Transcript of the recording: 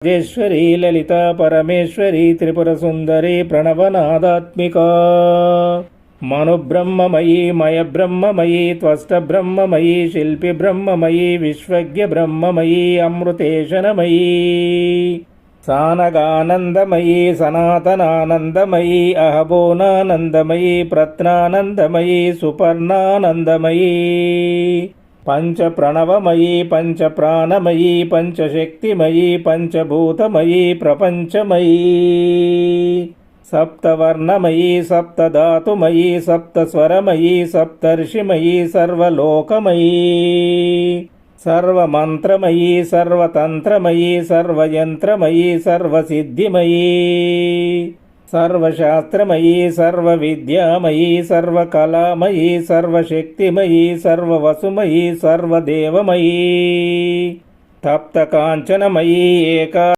రాజేశ్వరీ లలితా పరమేశ్వరీ త్రిపురసుందరీ ప్రణవనాదాత్మికా మనుబ్రహ్మమయీ మయబ్రహ్మమయీ త్వష్టబ్రహ్మమయీ శిల్పి బ్రహ్మమయీ విశ్వజ్ఞ బ్రహ్మమయీ అమృతేశనమయీ సానగానందమయీ సనాతనానందమయీ అహబోనానందమయీ ప్రత్నానందమయీ సుపర్ణానందమయీ పంచ ప్రణవమయీ పంచ ప్రాణమయీ పంచశక్తిమయీ పంచభూతమయీ ప్రపంచమయీ సప్తవర్ణమయీ సప్తధాతుమయీ సప్తస్వరమయీ సప్తర్షిమయీ సర్వలోకమయీ సర్వమంత్రమయీ సర్వతంత్రమయీ సర్వయంత్రమయీ సర్వసిద్ధిమయీ సర్వశాస్త్రమయీ సర్వవిద్యామయీ సర్వకళామయీ సర్వశక్తిమయీ సర్వవసుమయీ సర్వదేవమయీ తప్తకాంచనమయీ ఏకా